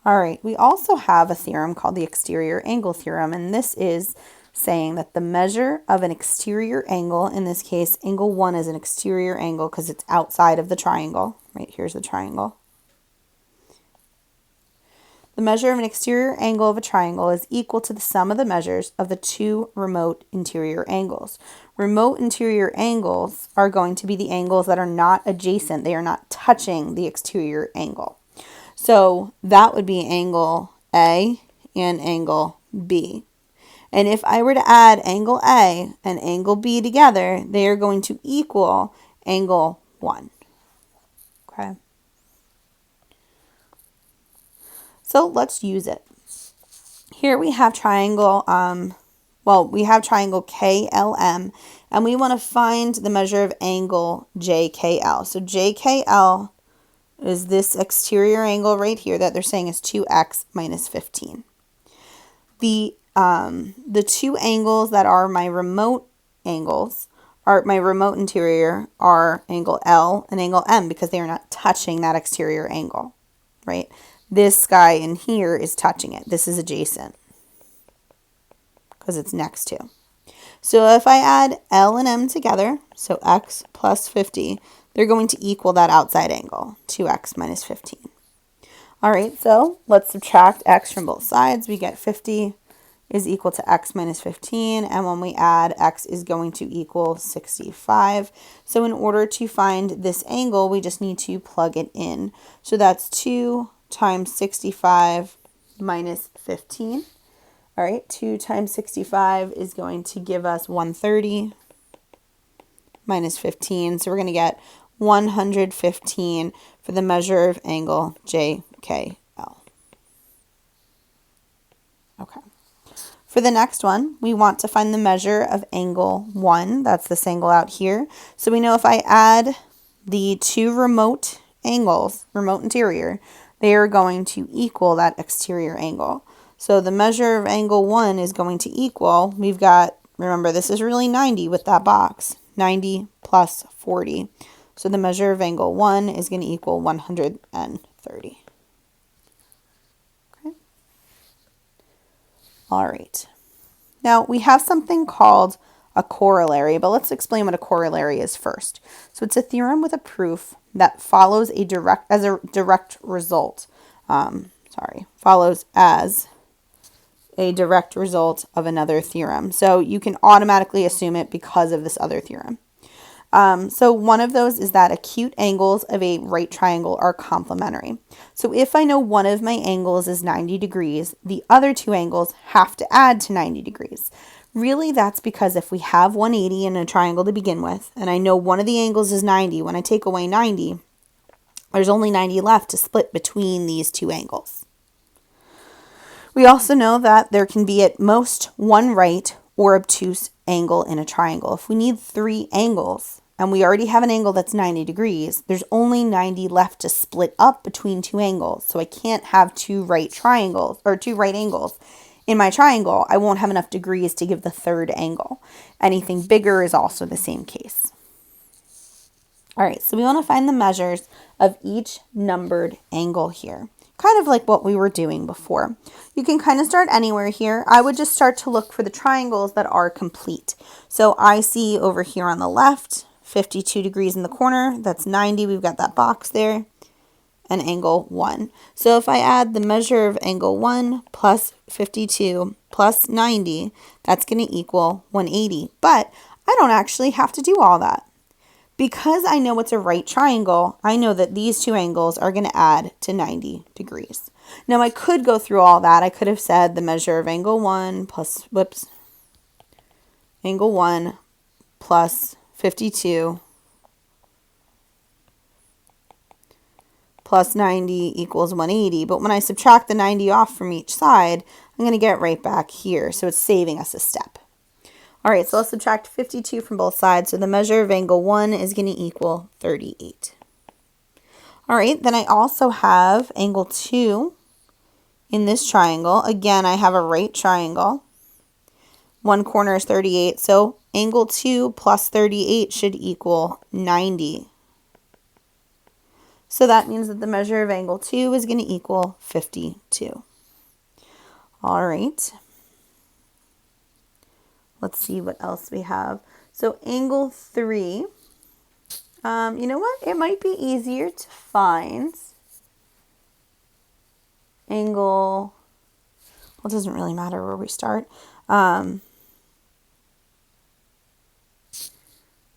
All right, we also have a theorem called the exterior angle theorem, and this is saying that the measure of an exterior angle, in this case, angle 1 is an exterior angle because it's outside of the triangle. Right, here's the triangle. The measure of an exterior angle of a triangle is equal to the sum of the measures of the two remote interior angles. Remote interior angles are going to be the angles that are not adjacent. They are not touching the exterior angle. So that would be angle A and angle B. And if I were to add angle A and angle B together, they are going to equal angle 1. Okay. So let's use it. Here we have triangle, we have triangle KLM, and we want to find the measure of angle JKL. So JKL is this exterior angle right here that they're saying is 2x minus 15. The two angles that are my remote angles, are my remote interior, are angle L and angle M because they are not touching that exterior angle, right? This guy in here is touching it. This is adjacent because it's next to. So if I add L and M together, so x plus 50, they're going to equal that outside angle, 2x minus 15. All right, so let's subtract x from both sides. We get 50 is equal to x minus 15, and when we add, x is going to equal 65. So in order to find this angle, we just need to plug it in. So that's 2 times 65 minus 15. All right, 2 times 65 is going to give us 130 minus 15. So we're going to get 115 for the measure of angle JKL. Okay. For the next one, we want to find the measure of angle 1. That's this angle out here. So we know if I add the two remote angles, remote interior, they are going to equal that exterior angle. So the measure of angle 1 is going to equal, we've got, remember this is really 90 with that box, 90 plus 40. So the measure of angle 1 is going to equal 130. Okay. All right. Now we have something called a corollary, but let's explain what a corollary is first. So it's a theorem with a proof that follows a direct result. Follows as a direct result of another theorem. So you can automatically assume it because of this other theorem. So one of those is that acute angles of a right triangle are complementary. So if I know one of my angles is 90 degrees, the other two angles have to add to 90 degrees. Really, that's because if we have 180 in a triangle to begin with, and I know one of the angles is 90, when I take away 90, there's only 90 left to split between these two angles. We also know that there can be at most one right or obtuse angle in a triangle. If we need three angles and we already have an angle that's 90 degrees, there's only 90 left to split up between two angles. So I can't have two right triangles or two right angles. In my triangle, I won't have enough degrees to give the third angle. Anything bigger is also the same case. All right, so we want to find the measures of each numbered angle here. Kind of like what we were doing before. You can kind of start anywhere here. I would just start to look for the triangles that are complete. So I see over here on the left, 52 degrees in the corner. That's 90. We've got that box there. And angle 1. So if I add the measure of angle 1 plus 52 plus 90, that's going to equal 180. But I don't actually have to do all that. Because I know it's a right triangle, I know that these two angles are going to add to 90 degrees. Now I could go through all that. I could have said the measure of angle 1 plus, angle 1 plus 52 plus 90 equals 180. But when I subtract the 90 off from each side, I'm going to get right back here. So it's saving us a step. All right, so let's subtract 52 from both sides. So the measure of angle 1 is going to equal 38. All right, then I also have angle 2 in this triangle. Again, I have a right triangle. One corner is 38, so angle 2 plus 38 should equal 90. So that means that the measure of angle 2 is going to equal 52. All right. Let's see what else we have. So angle 3, you know what? It might be easier to find angle, well, it doesn't really matter where we start.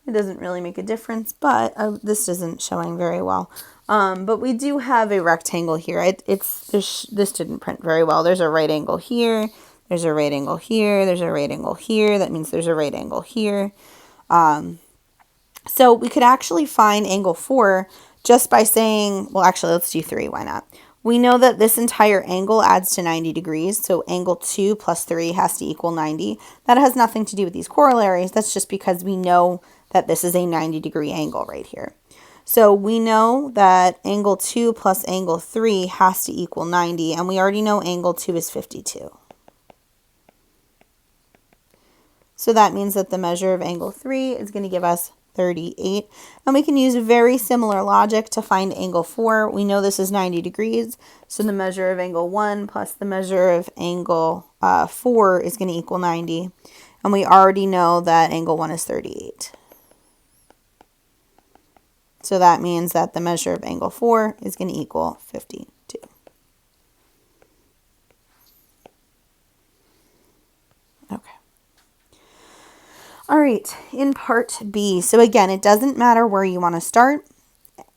It doesn't really make a difference, but this isn't showing very well. But we do have a rectangle here. This didn't print very well. There's a right angle here. There's a right angle here. There's a right angle here. That means there's a right angle here. So we could actually find angle 4 just by saying, well, actually, let's do 3. Why not? We know that this entire angle adds to 90 degrees, so angle 2 plus 3 has to equal 90. That has nothing to do with these corollaries. That's just because we know that this is a 90-degree angle right here. So we know that angle 2 plus angle 3 has to equal 90, and we already know angle 2 is 52. So that means that the measure of angle 3 is going to give us 38. And we can use very similar logic to find angle 4. We know this is 90 degrees, so the measure of angle 1 plus the measure of angle 4 is going to equal 90. And we already know that angle 1 is 38. So that means that the measure of angle 4 is going to equal 52. Okay. All right, in part B. So again, it doesn't matter where you want to start.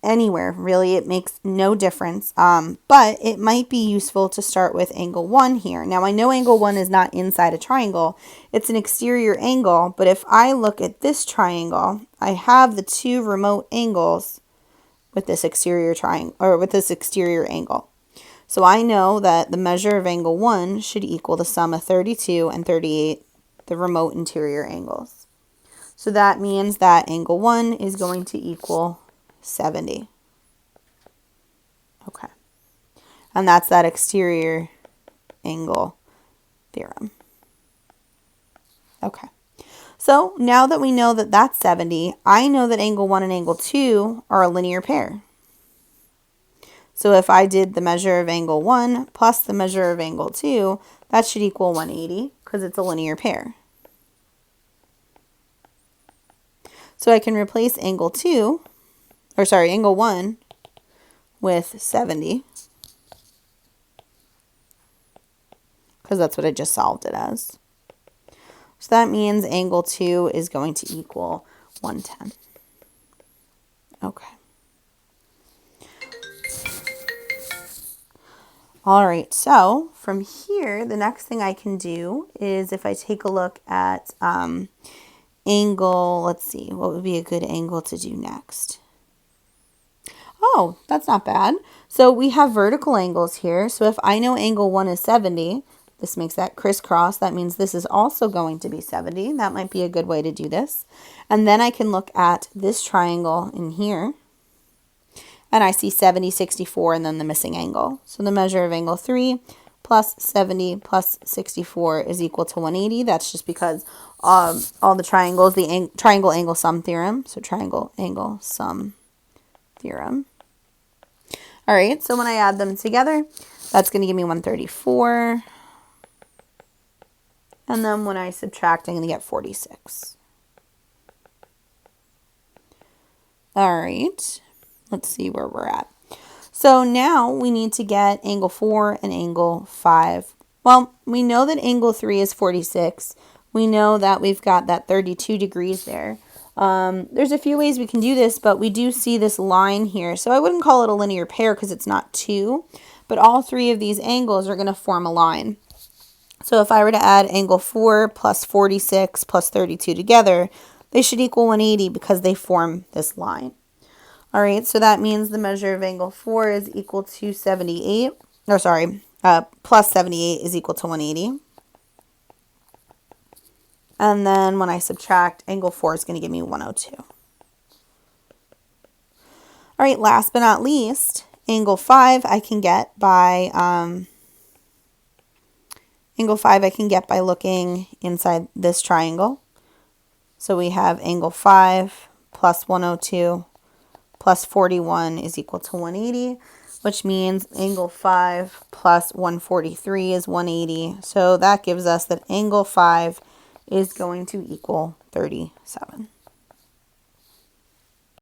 Anywhere, really, it makes no difference. But it might be useful to start with angle 1 here. Now, I know angle 1 is not inside a triangle. It's an exterior angle, but if I look at this triangle, I have the 2 remote angles with this exterior triangle, or with this exterior angle. So I know that the measure of angle 1 should equal the sum of 32 and 38, the remote interior angles. So that means that angle 1 is going to equal 70. Okay. And that's that exterior angle theorem. Okay. So now that we know that that's 70, I know that angle 1 and angle 2 are a linear pair. So if I did the measure of angle 1 plus the measure of angle 2, that should equal 180 because it's a linear pair. So I can replace angle 1 with 70 because that's what I just solved it as. So that means angle 2 is going to equal 110. Okay. All right, so from here, the next thing I can do is if I take a look at angle, let's see, what would be a good angle to do next? Oh, that's not bad. So we have vertical angles here. So if I know angle 1 is 70, this makes that crisscross. That means this is also going to be 70. That might be a good way to do this. And then I can look at this triangle in here. And I see 70, 64, and then the missing angle. So the measure of angle 3 plus 70 plus 64 is equal to 180. That's just because all the triangles, the triangle angle sum theorem. So triangle angle sum theorem. All right, so when I add them together, that's going to give me 134. And then when I subtract, I'm going to get 46. All right. Let's see where we're at. So now we need to get angle 4 and angle 5. Well, we know that angle 3 is 46. We know that we've got that 32 degrees there. There's a few ways we can do this, but we do see this line here. So I wouldn't call it a linear pair because it's not 2, but all 3 of these angles are going to form a line. So if I were to add angle 4 plus 46 plus 32 together, they should equal 180 because they form this line. All right, so that means the measure of angle 4 is equal to 78. Or sorry, plus 78 is equal to 180. And then when I subtract, angle 4 is going to give me 102. All right, last but not least, angle 5 I can get by looking inside this triangle. So we have angle 5 plus 102 plus 41 is equal to 180, which means angle 5 plus 143 is 180. So that gives us that angle 5 is going to equal 37.